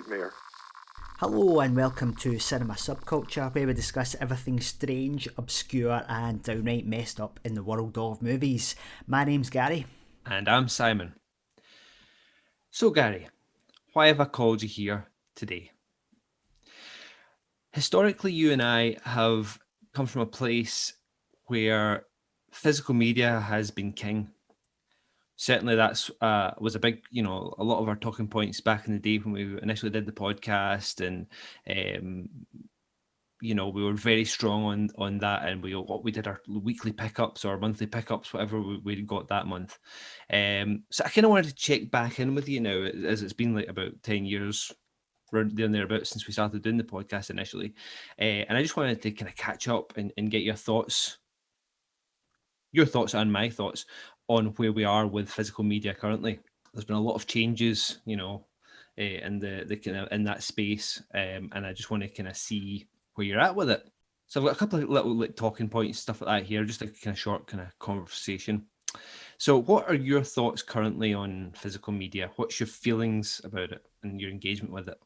nightmare. Hello and welcome to Cinema Subculture, where we discuss everything strange, obscure and downright messed up in the world of movies. My name's Gary. And I'm Simon. So, Gary, why have I called you here today? Historically, you and I have come from a place where physical media has been king. Certainly, that's was a big, a lot of our talking points back in the day when we initially did the podcast, and we were very strong on that, and we did our weekly pickups or monthly pickups, whatever we got that month. So I kind of wanted to check back in with you now, as it's been like about 10 years, around there and thereabouts, since we started doing the podcast initially. And I just wanted to kind of catch up and get your thoughts and my thoughts on where we are with physical media currently. There's been a lot of changes, in the kind of in that space, and I just want to kind of see where you're at with it. So I've got a couple of little talking points, stuff like that here, just a kind of short kind of conversation. So what are your thoughts currently on physical media? What's your feelings about it and your engagement with it?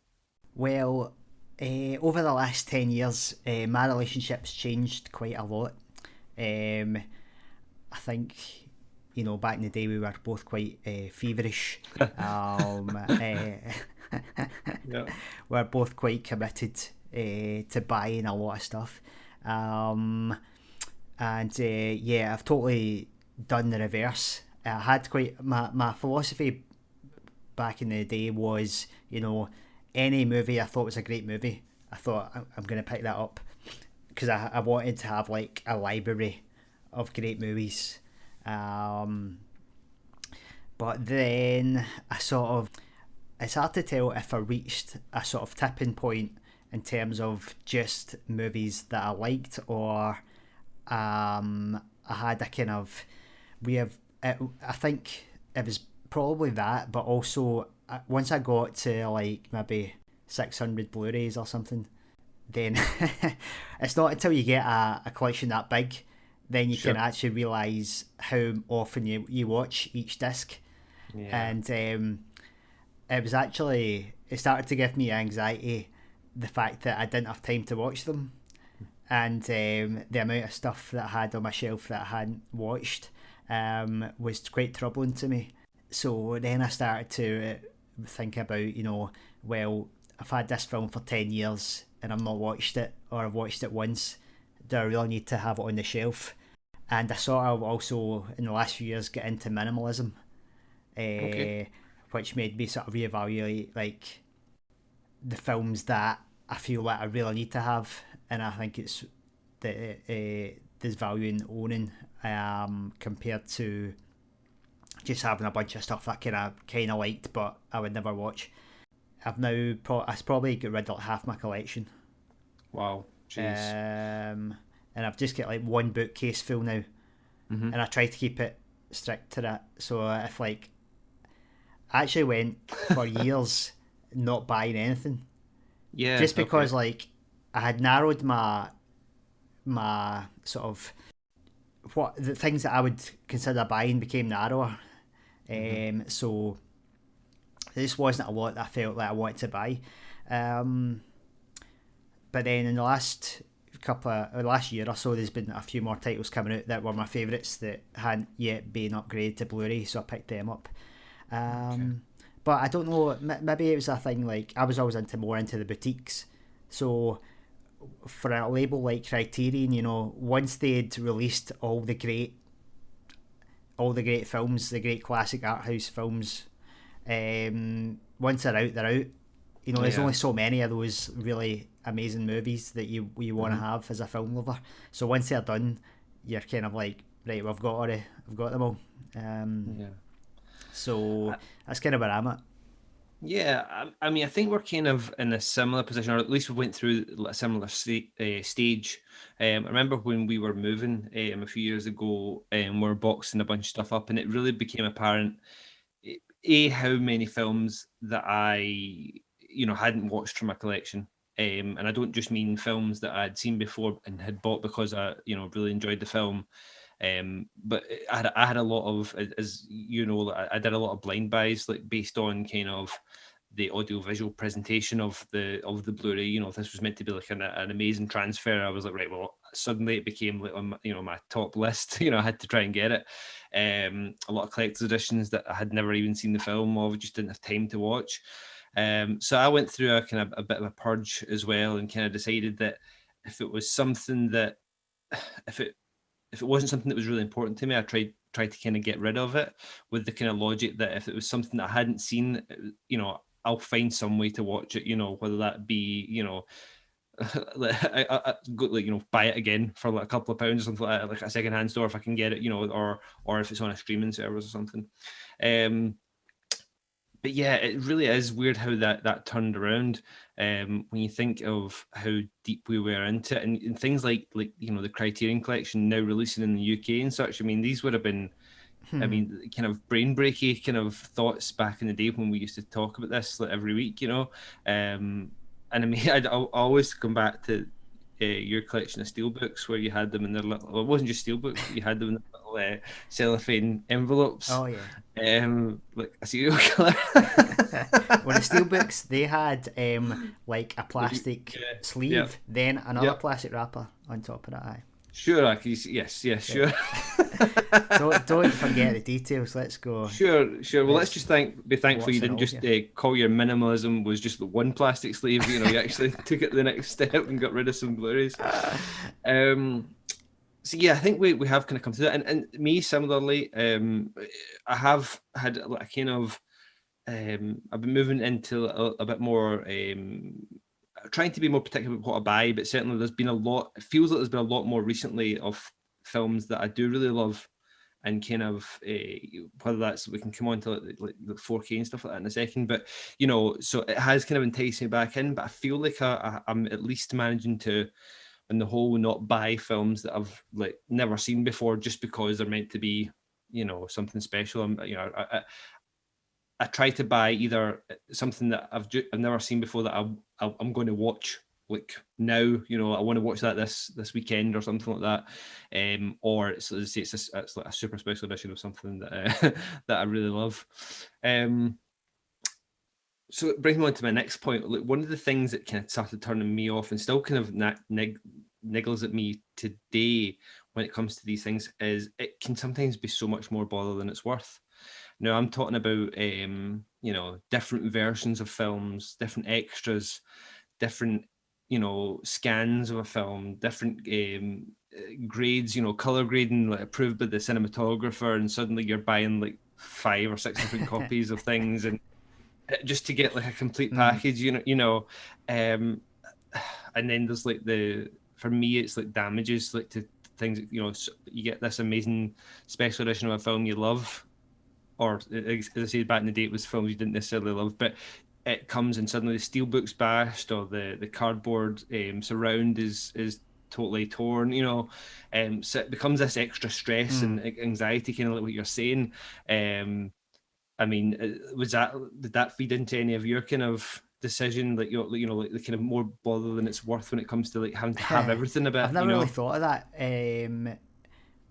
Well, over the last 10 years, my relationship's changed quite a lot. I think, back in the day we were both quite feverish. We're both quite committed to buying a lot of stuff. I've totally done the reverse. I had quite my philosophy back in the day was, any movie I thought was a great movie, I thought I'm going to pick that up, because I wanted to have like a library of great movies. But then it's hard to tell if I reached a sort of tipping point in terms of just movies that I liked, or I had a kind of I think it was probably that, but also once I got to like maybe 600 Blurays or something, then it's not until you get a collection that big then you can actually realise how often you watch each disc. And it started to give me anxiety, the fact that I didn't have time to watch them, and the amount of stuff that I had on my shelf that I hadn't watched was quite troubling to me. So then I started to think about, well, I've had this film for 10 years and I've not watched it, or I've watched it once. Do I really need to have it on the shelf? And I sort of also, in the last few years, get into minimalism, which made me sort of reevaluate like the films that I feel like I really need to have, and I think it's there's value in owning compared to just having a bunch of stuff that I kind of liked but I would never watch. I've probably got rid of like half my collection. Wow, jeez. And I've just got like one bookcase full now, and I try to keep it strict to that. So if like I actually went for years not buying anything, just because like I had narrowed my sort of what the things that I would consider buying became narrower. So this wasn't a lot that I felt like I wanted to buy. But then in the last year or so, there's been a few more titles coming out that were my favourites that hadn't yet been upgraded to Blu-ray, so I picked them up. But I don't know, maybe it was a thing like I was always more into the boutiques. So for a label like Criterion, once they'd released all the great films, the great classic art house films, once they're out, they're out. There's only so many of those really amazing movies that you want to have as a film lover. So once they're done, you're kind of like, right, well, I've got them all. So that's kind of where I'm at. Yeah, I mean, I think we're kind of in a similar position, or at least we went through a similar stage. I remember when we were moving a few years ago, and we were boxing a bunch of stuff up, and it really became apparent, how many films that I, hadn't watched from my collection. And I don't just mean films that I'd seen before and had bought because I, really enjoyed the film. But I had a lot of, as you know, I did a lot of blind buys, like based on kind of the audio-visual presentation of the Blu-ray. You know, if this was meant to be like an amazing transfer, I was like, right, well, suddenly it became like on my, you know, my top list. You know, I had to try and get it. A lot of collector's editions that I had never even seen the film of, just didn't have time to watch. So I went through a kind of a bit of a purge as well, and kind of decided that if it was something that if it wasn't something that was really important to me, I tried to kind of get rid of it, with the kind of logic that if it was something that I hadn't seen, you know, I'll find some way to watch it, you know, whether that be, you know, I go, like, you know, buy it again for like a couple of pounds or something like that, like a secondhand store if I can get it, you know, or if it's on a streaming service or something. But yeah, it really is weird how that turned around. When you think of how deep we were into it, and things like you know, the Criterion Collection now releasing in the UK and such. I mean, these would have been, I mean, kind of brain breaky kind of thoughts back in the day when we used to talk about this like every week, you know. And I mean, I always come back to your collection of steelbooks where you had them in their little, well, it wasn't just steelbooks, but you had them in the little cellophane envelopes. Oh yeah. Like a serial killer. Well, the steelbooks, they had like a plastic sleeve, then another plastic wrapper on top of that. Aye. Sure, yes, sure. don't forget the details. Let's go. Sure. Well, let's just be thankful you didn't just call your minimalism was just the one plastic sleeve. You know, you actually took it to the next step and got rid of some Blu-rays. So yeah, I think we have kind of come to that, and me similarly. I have had a kind of I've been moving into a bit more. Trying to be more particular with what I buy, but certainly there's been a lot. It feels like there's been a lot more recently of films that I do really love, and kind of whether that's, we can come on to like the 4K and stuff like that in a second. But you know, so it has kind of enticed me back in. But I feel like I'm at least managing to, on the whole, not buy films that I've like never seen before just because they're meant to be, you know, something special. You know, I try to buy either something that I've never seen before that I'm going to watch like now. You know, I want to watch that this weekend or something like that, or it's like a super special edition of something that that I really love. So it brings me on to my next point. Like, one of the things that kind of started turning me off and still kind of niggles at me today when it comes to these things is it can sometimes be so much more bother than it's worth. Now, I'm talking about, you know, different versions of films, different extras, different, you know, scans of a film, different grades, you know, color grading, like approved by the cinematographer, and suddenly you're buying like 5 or 6 different copies of things, and just to get like a complete package, you know, and then there's like for me, it's like damages, like to things, you know, you get this amazing special edition of a film you love. Or, as I said, back in the day, it was films you didn't necessarily love, but it comes and suddenly the steelbook's bashed, or the cardboard surround is totally torn, you know. So it becomes this extra stress and anxiety, kind of like what you're saying. I mean, did that feed into any of your kind of decision, like you know, like the kind of more bother than it's worth when it comes to like having to have everything about? I've never really thought of that,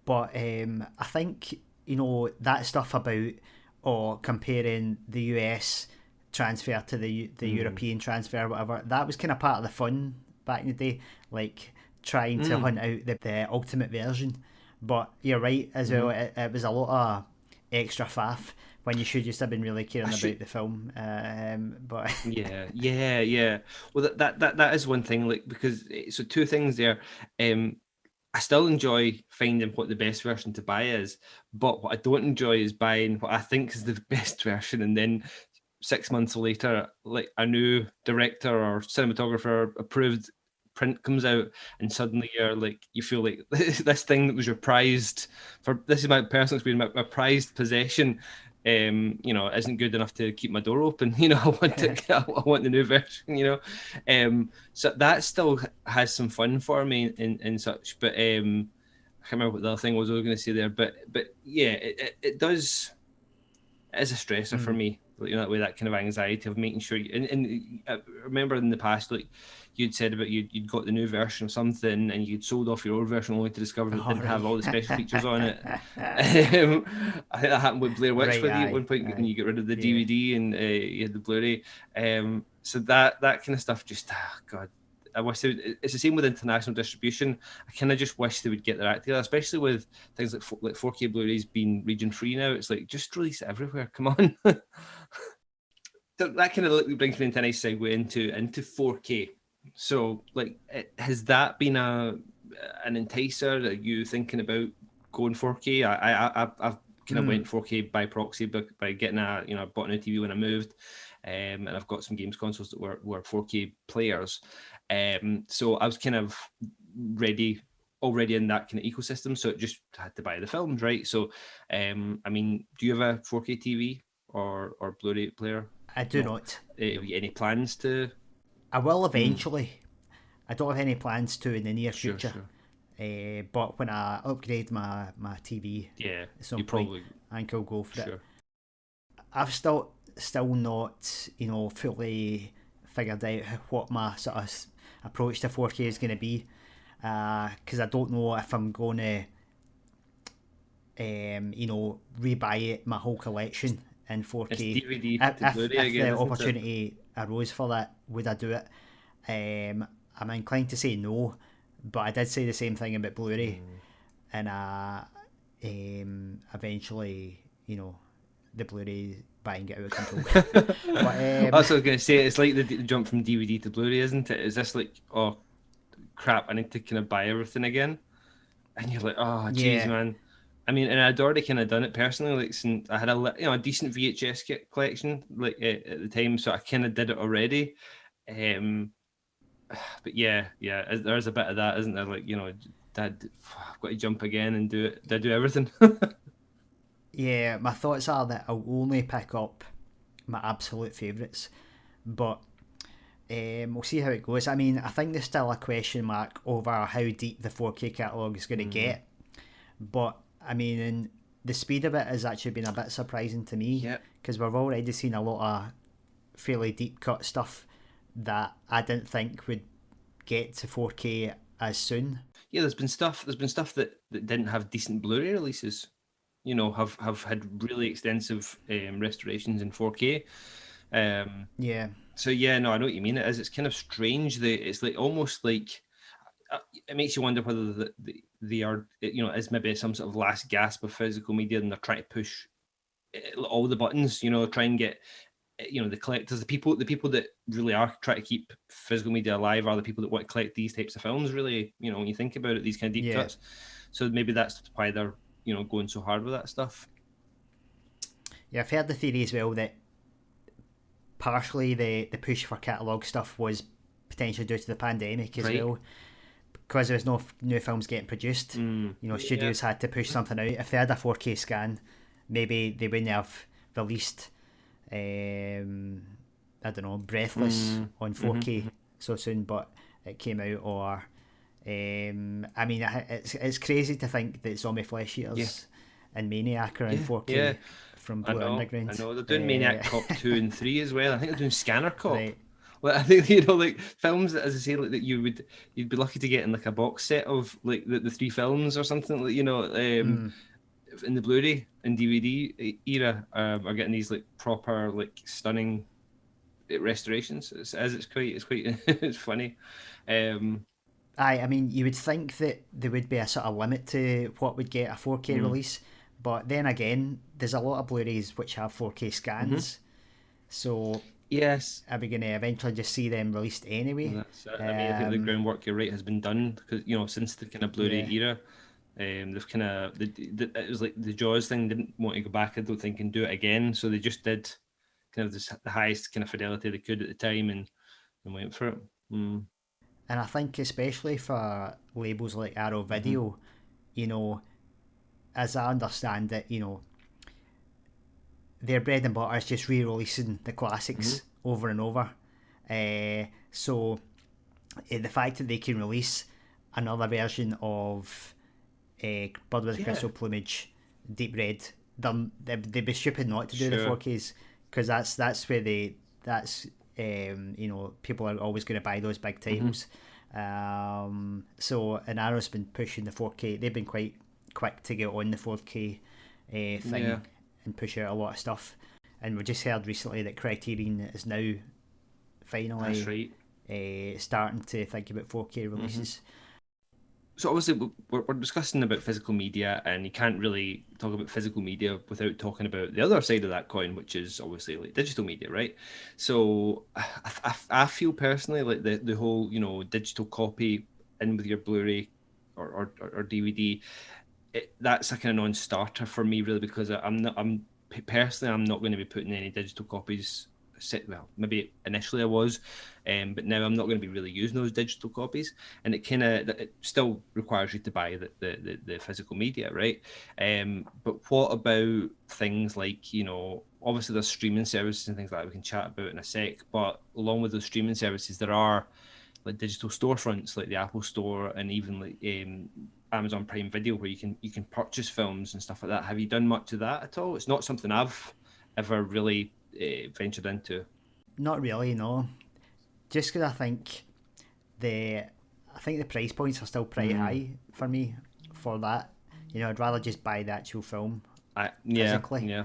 but I think, you know, that stuff about comparing the US transfer to the European transfer, whatever, that was kind of part of the fun back in the day, like trying to hunt out the ultimate version. But you're right as well, it was a lot of extra faff when you should just have been really caring about the film. But yeah. Well, that is one thing, like, because so two things there. I still enjoy finding what the best version to buy is, but what I don't enjoy is buying what I think is the best version, and then 6 months later, like a new director or cinematographer approved print comes out, and suddenly you feel like this thing that was your prized, this is my personal experience, my prized possession, you know, isn't good enough to keep my door open. You know, I want the new version, you know. So that still has some fun for me in such, but I can't remember what the other thing was I was going to say there, but yeah, it does, it is a stressor for me, you know, that way, that kind of anxiety of making sure and I remember in the past, like, you'd said about you'd got the new version of something and you'd sold off your old version only to discover it didn't have all the special features on it. I think that happened with Blair Witch with you at one point when you get rid of the DVD and you had the Blu-ray. So that kind of stuff just, God, I wish they would, it's the same with international distribution. I kind of just wish they would get their act together, especially with things like 4K Blu-rays being region free now. It's like, just release it everywhere. Come on. That kind of brings me into a nice segue into 4K. So, like, has that been an enticer? Are you thinking about going 4K? I've kind of went 4K by proxy, but by getting I bought a new TV when I moved, and I've got some games consoles that were 4K players. So I was kind of already in that kind of ecosystem. So it just had to buy the films, right? So, I mean, do you have a 4K TV or Blu-ray player? I do not. Have you any plans to? I will eventually. I don't have any plans to in the near future. Sure. But when I upgrade my TV, at some point, I think I'll go for it. I've still not, fully figured out what my sort of approach to 4K is going to be, because I don't know if I'm going to, rebuy my whole collection in 4K. It's DVD if again, the opportunity arose for that, would I do it? I'm inclined to say no, but I did say the same thing about Blu-ray, and eventually, the Blu-ray buying it out of control. But, that's what I was going to say. It's like the jump from DVD to Blu-ray, isn't it? Is this like, oh crap, I need to kind of buy everything again? And you're like, oh jeez, man. I mean, and I'd already kind of done it personally. Like, since I had a decent VHS collection, like at the time, so I kind of did it already. But yeah, there's a bit of that, isn't there? Like, Dad, I've got to jump again and do it. Did I do everything? Yeah, my thoughts are that I'll only pick up my absolute favourites, but we'll see how it goes. I mean, I think there's still a question mark over how deep the 4K catalogue is going to get, but I mean, and the speed of it has actually been a bit surprising to me, because we've already seen a lot of fairly deep cut stuff that I didn't think would get to 4K as soon. Yeah, there's been stuff that didn't have decent Blu-ray releases, have had really extensive restorations in 4K. So I know what you mean. It's kind of strange that it's like almost like it makes you wonder whether they are, is maybe some sort of last gasp of physical media, and they're trying to push all the buttons, try and get, the collectors, the people that really are trying to keep physical media alive are the people that want to collect these types of films, really, when you think about it, these kind of deep cuts. So maybe that's why they're, going so hard with that stuff. Yeah, I've heard the theory as well that partially the push for catalogue stuff was potentially due to the pandemic as well. Because there was no new films getting produced, studios had to push something out. If they had a 4K scan, maybe they wouldn't have released, I don't know, Breathless on 4K so soon, but it came out. Or, I mean, it's crazy to think that Zombie Flesh Eaters and Maniac are in 4K from Blue Underground. I know, they're doing Maniac Cop 2 and 3 as well. I think they're doing Scanner Cop. Right. Well, I think, like films that, as I say, like that you'd be lucky to get in like a box set of like the 3 films or something, like, in the Blu-ray and DVD era, are getting these like proper, like stunning restorations. It's quite it's funny. I mean, you would think that there would be a sort of limit to what would get a 4K release, but then again, there's a lot of Blu-rays which have 4K scans, so. Yes. Are we going to eventually just see them released anyway? That's it. I mean, I think the groundwork, you're right, has been done, because since the kind of Blu-ray era, they've kind of it was like the Jaws thing didn't want to go back, I don't think, and do it again, so they just did kind of the highest kind of fidelity they could at the time and went for it. And I think especially for labels like Arrow Video, as I understand it, their bread and butter is just re-releasing the classics over and over. So the fact that they can release another version of Bird with Crystal Plumage, Deep Red, they'd be stupid not to do the 4Ks, because that's where that's people are always going to buy those big titles. So, and Arrow's been pushing the 4K. They've been quite quick to get on the 4K thing and push out a lot of stuff. And we just heard recently that Criterion is now finally starting to think about 4K releases. So obviously we're discussing about physical media, and you can't really talk about physical media without talking about the other side of that coin, which is obviously like digital media, right? So I feel personally like the whole digital copy in with your Blu-ray or DVD, that's a kind of non-starter for me really, because I'm personally not going to be putting any digital copies. Well, maybe initially I was, but now I'm not going to be really using those digital copies, and it still requires you to buy the physical media, right? But what about things like, obviously there's streaming services and things like that we can chat about in a sec, but along with those streaming services there are like digital storefronts like the Apple Store, and even like Amazon Prime Video, where you can purchase films and stuff like that. Have you done much of that at all? It's not something I've ever really ventured into. Not really, no. Just because I think the price points are still pretty high for me for that. I'd rather just buy the actual film physically.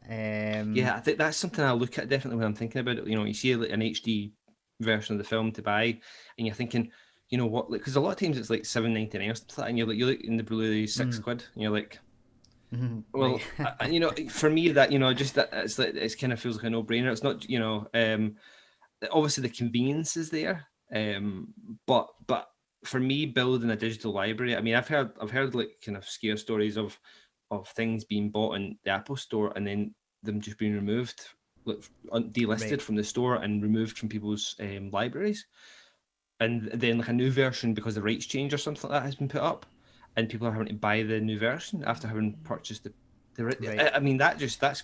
I think that's something I look at definitely when I'm thinking about it. You see like an HD version of the film to buy, and you're thinking, what? Because a lot of times it's like $7.99 or something, and you look in the Blu-ray £6, and you're like. Well, for me that just that it's kind of feels like a no-brainer. It's not obviously the convenience is there, but for me building a digital library, I mean I've heard like kind of scare stories of things being bought in the Apple Store and then them just being removed, like delisted from the store and removed from people's libraries, and then like a new version because the rights change or something like that has been put up, and people are having to buy the new version after having purchased the right. I mean, that's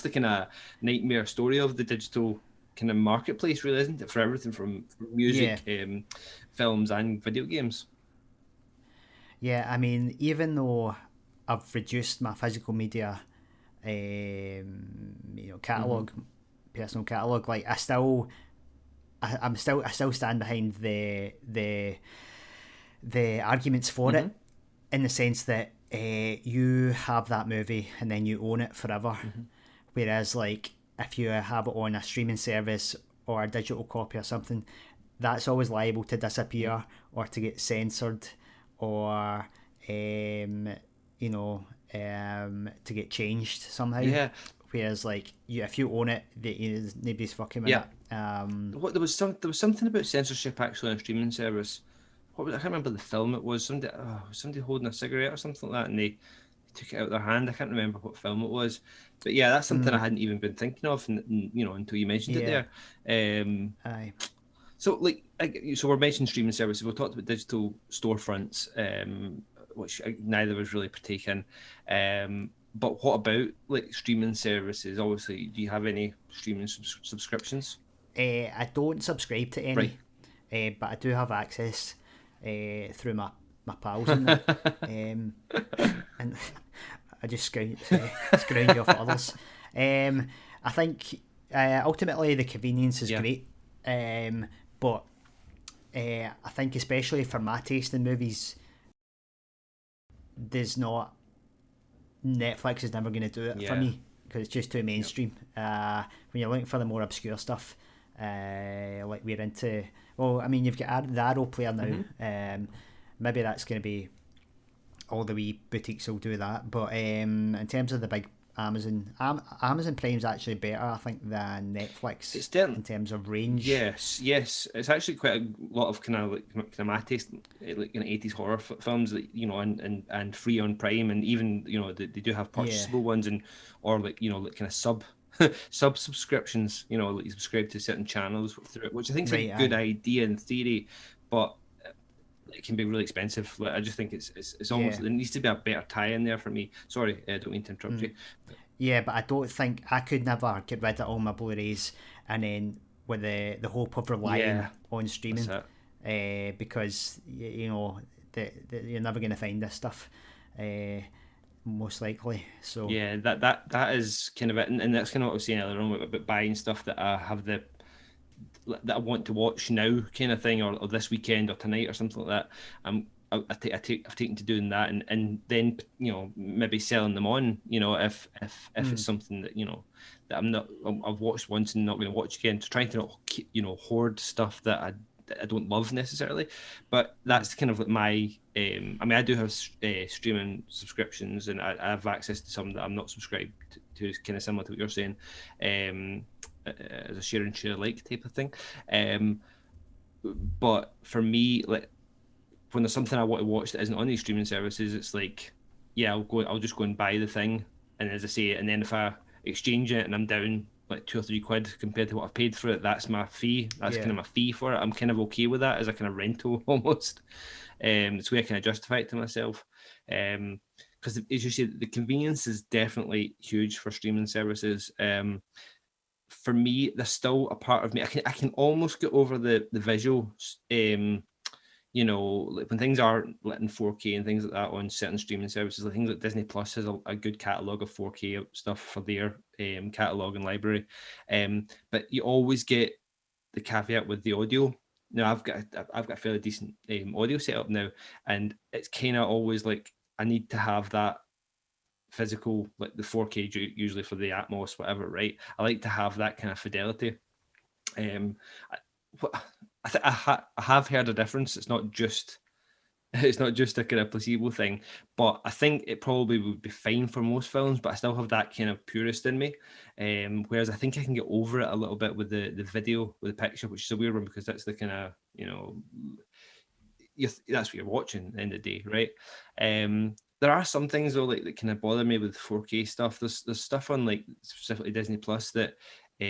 the kind of nightmare story of the digital kind of marketplace, really, isn't it? For everything from music, films, and video games. Yeah, I mean, even though I've reduced my physical media, catalog, personal catalog, like I still stand behind the arguments for it, in the sense that you have that movie and then you own it forever, whereas like if you have it on a streaming service or a digital copy or something, that's always liable to disappear or to get censored or to get changed somehow. Whereas like if you own it, nobody's fucking with it. There was something about censorship actually on a streaming service. I can't remember the film it was. Somebody holding a cigarette or something like that, and they took it out of their hand. I can't remember what film it was, but yeah, that's something I hadn't even been thinking of, until you mentioned it there. Aye. So we're mentioning streaming services. We talked about digital storefronts, which neither of us really partake in. But what about like streaming services? Obviously, do you have any streaming subscriptions? I don't subscribe to any, but I do have access through my pals in there. And I just scrounge off others. I think ultimately the convenience is great, but I think especially for my taste in movies, Netflix is never going to do it for me, because it's just too mainstream. When you're looking for the more obscure stuff, like we're into, well, I mean, you've got the Arrow player now. Maybe that's going to be all the wee boutiques will do that, but in terms of the big Amazon Prime's actually better, I think, than Netflix. It's in terms of range. Yes, it's actually quite a lot of kind of my taste, like 80s horror films that and free on Prime, and even they do have purchasable ones, and or like kind of sub subscriptions. Like you subscribe to certain channels through it, which I think is a good idea in theory, but it can be really expensive. Like, I just think it's almost there needs to be a better tie in there for me. Sorry, I don't mean to interrupt you. Yeah, but I don't think I could never get rid of all my Blu-rays and then with the hope of relying on streaming, because you're never going to find this stuff, most likely. So yeah, that is kind of it, and that's kind of what I was saying earlier on about buying stuff that I have the that I want to watch now, kind of thing, or this weekend or tonight or something like that. I've taken to doing that, and then maybe selling them on. If it's something that that I've watched once and not going to watch again. To trying to not hoard stuff that I don't love necessarily, but that's kind of like my. I mean, I do have streaming subscriptions, and I have access to some that I'm not subscribed to. Kind of similar to what you're saying, as a share and share like type of thing. But for me, like, when there's something I want to watch that isn't on these streaming services, it's like, yeah, I'll just go and buy the thing, and as I say, and then if I exchange it and I'm down like £2 or £3 compared to what I've paid for it, that's my fee. That's kind of my fee for it. I'm kind of okay with that as a kind of rental almost. It's where I kind of justify it to myself. Because as you say, the convenience is definitely huge for streaming services. For me, there's still a part of me. I can almost get over the visual. Like when things are lit in 4K and things like that on certain streaming services, I think that Disney Plus has a good catalogue of 4K stuff for their catalogue and library. But you always get the caveat with the audio. Now I've got a fairly decent audio setup now, and it's kind of always like I need to have that physical, like the 4K usually for the Atmos, whatever, right? I like to have that kind of fidelity. I have heard a difference. It's not just a kind of placebo thing, but I think it probably would be fine for most films. But I still have that kind of purist in me. Whereas I think I can get over it a little bit with the video, with the picture, which is a weird one because that's the kind of that's what you're watching at the end of the day, right? There are some things though, like, that kind of bother me with 4K stuff. There's stuff on like specifically Disney Plus that. So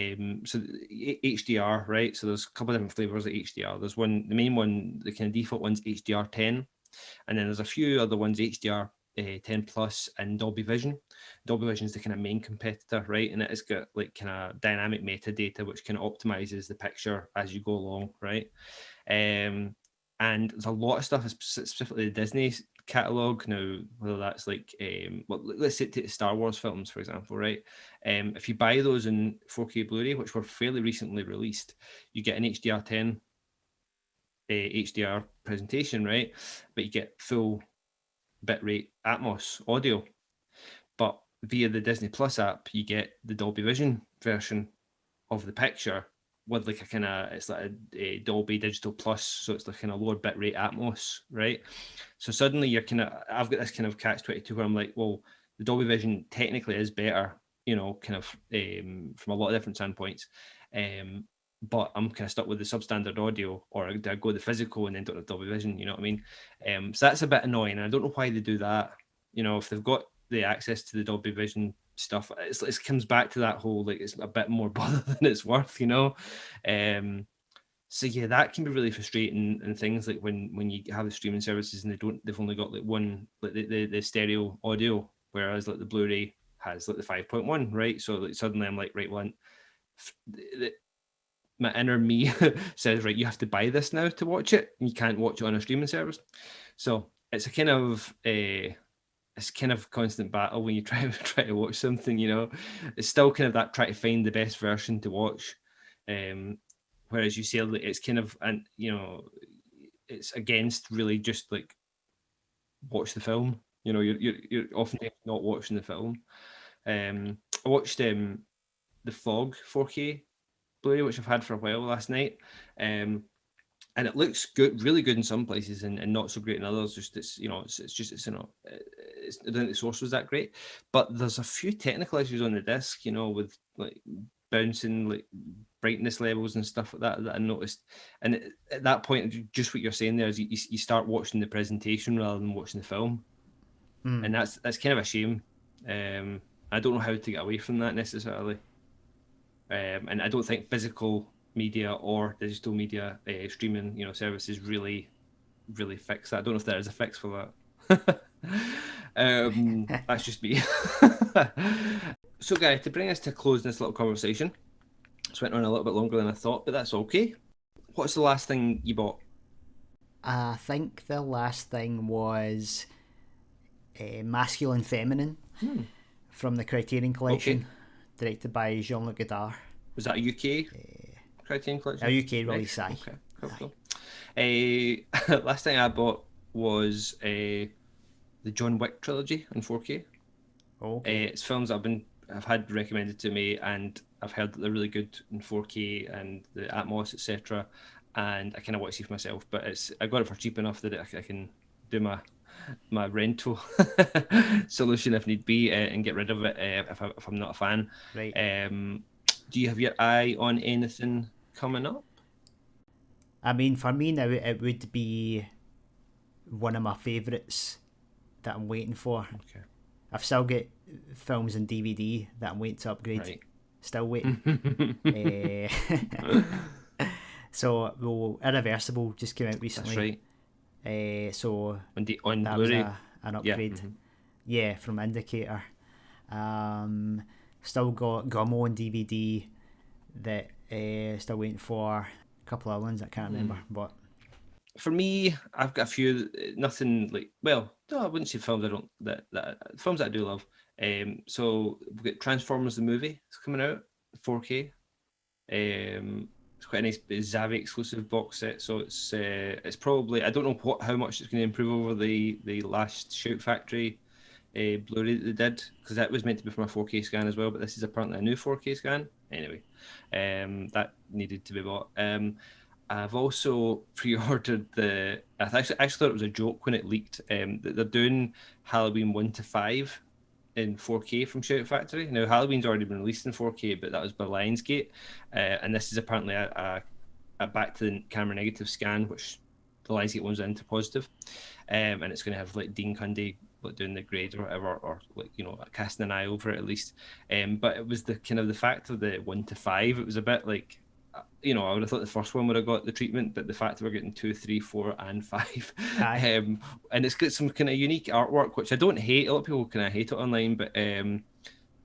HDR, right? So there's a couple of different flavors of HDR. There's one, the main one, the kind of default one's HDR 10, and then there's a few other ones, HDR 10 plus and Dolby Vision. Dolby Vision is the kind of main competitor, right? And it has got like kind of dynamic metadata, which kind of optimizes the picture as you go along, right? And there's a lot of stuff, specifically the Disney catalog now, whether that's like let's take Star Wars films for example, right? If you buy those in 4K Blu-ray, which were fairly recently released, you get an HDR10 HDR presentation, right? But you get full bitrate Atmos audio. But via the Disney Plus app, you get the Dolby Vision version of the picture with like a kind of, it's like a Dolby Digital Plus, so it's like kind of lower bitrate Atmos, right? So suddenly you're kind of, I've got this kind of catch-22 where I'm like, well, the Dolby Vision technically is better, kind of from a lot of different standpoints, but I'm kind of stuck with the substandard audio, or do I go the physical and then don't have Dolby Vision? You know what I mean? So that's a bit annoying, and I don't know why they do that. If they've got the access to the Dolby Vision stuff, it comes back to that whole, like, it's a bit more bother than it's worth, so yeah, that can be really frustrating. And things like when you have the streaming services and they've only got like one, like the stereo audio, whereas like the Blu-ray has like the 5.1, right? So like suddenly I'm like, right, well, my inner me says, right, you have to buy this now to watch it, and you can't watch it on a streaming service. So it's a kind of it's kind of constant battle when you try to watch something. It's still kind of that try to find the best version to watch. Whereas you say it's kind of, and it's against really just like watch the film. You're often not watching the film. I watched the Fog 4K Blu-ray, which I've had for a while last night, and it looks good, really good in some places, and not so great in others. Just I don't think the source was that great, but there's a few technical issues on the disc, with like bouncing, like brightness levels and stuff like that I noticed. And at that point, just what you're saying there is you start watching the presentation rather than watching the film, and that's kind of a shame. I don't know how to get away from that necessarily, and I don't think physical media or digital media streaming services really fix that. I don't know if there is a fix for that. That's just me. So Gary, to bring us to close this little conversation, it's went on a little bit longer than I thought, but that's okay. What's the last thing you bought? I think the last thing was Masculine Feminine from the Criterion Collection, directed by Jean-Luc Godard. Was that a UK Criterion Collection? A UK release, aye. Okay, cool. Last thing I bought was the John Wick trilogy in 4K. Okay. It's films I've had recommended to me, and I've heard that they're really good in 4K and the Atmos, etc. And I kind of want to see for myself, but I got it for cheap enough that I can do my rental solution if need be, and get rid of it if I'm not a fan. Right. Do you have your eye on anything coming up? I mean, for me now, it would be one of my favourites that I'm waiting for. Okay. I've still got films and DVD that I'm waiting to upgrade. Right. Still waiting. So, well, Irreversible just came out recently. That's right. So on that Blu-ray. was an upgrade. Yeah, from Indicator. Still got Gummo on DVD that still waiting for. A couple of ones I can't remember, but for me, I've got a few. Nothing like, well, no, I wouldn't say films films that I do love. So we've got Transformers the movie. It's coming out 4K. It's quite a nice Zavi exclusive box set. So it's probably, I don't know how much it's going to improve over the last Shout Factory Blu-ray that they did, because that was meant to be from a 4K scan as well, but this is apparently a new 4K scan. Anyway, that needed to be bought. I've also pre-ordered I actually thought it was a joke when it leaked. That they're doing Halloween 1 to 5 in 4K from Shout Factory. Now, Halloween's already been released in 4K, but that was by Lionsgate, and this is apparently a back to the camera negative scan, which the Lionsgate one's into positive, and it's going to have like Dean Cundy doing the grade or whatever, or like, you know, casting an eye over it at least. But it was the kind of the fact of the 1 to 5. It was a bit like, you know, I would have thought the first one would have got the treatment, but the fact that we're getting 2, 3, 4, and 5, and it's got some kind of unique artwork, which I don't hate. A lot of people kind of hate it online,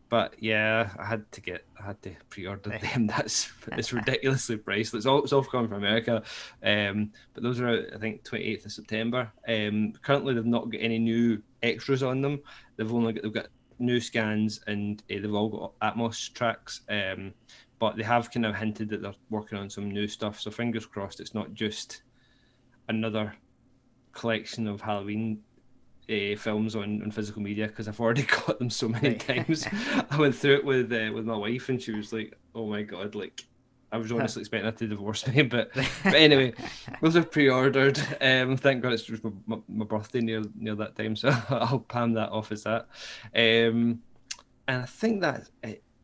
but yeah, I had to pre-order them. It's ridiculously priced. It's all coming from America, but those are out, I think, 28th of September. Currently, they've not got any new extras on them. They've got new scans, and they've all got Atmos tracks. But they have kind of hinted that they're working on some new stuff. So fingers crossed, it's not just another collection of Halloween films on physical media, because I've already got them so many times. I went through it with my wife, and she was like, "Oh my god!" Like, I was honestly expecting her to divorce me, but anyway, those are pre-ordered. Thank God it's just my birthday near that time, so I'll palm that off as that. And I think that's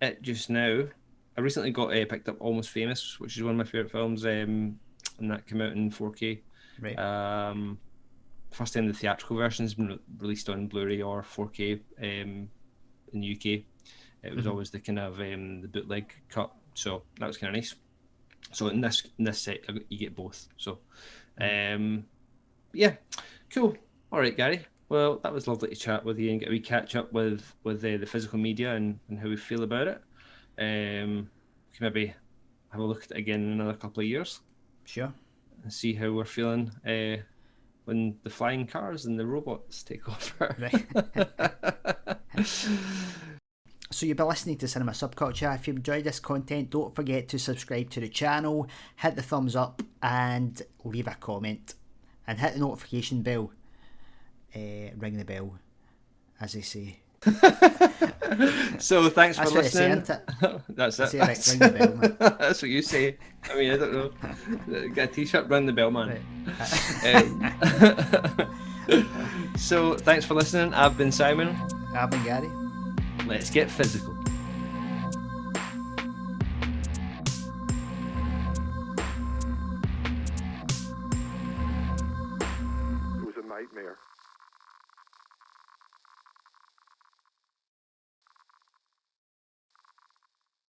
it just now. I recently got picked up Almost Famous, which is one of my favourite films, and that came out in 4K. Right. First time the theatrical version has been released on Blu-ray or 4K in the UK. It was always the kind of the bootleg cut, so that was kind of nice. So in this set, you get both. So, yeah, cool. All right, Gary. Well, that was lovely to chat with you and get a wee catch up with the physical media and how we feel about it. We can maybe have a look at it again in another couple of years. Sure. And see how we're feeling when the flying cars and the robots take over. Right. So you've been listening to Cinema Subculture. If you enjoyed this content, don't forget to subscribe to the channel, hit the thumbs up, and leave a comment. And hit the notification bell. Ring the bell, as they say. So thanks for listening. That's it. That's ring the bell, man. That's what you say. I mean, I don't know. Get a t-shirt, ring the bell, man. Right. So thanks for listening. I've been Simon. I've been Gary. Let's get physical. It was a nightmare.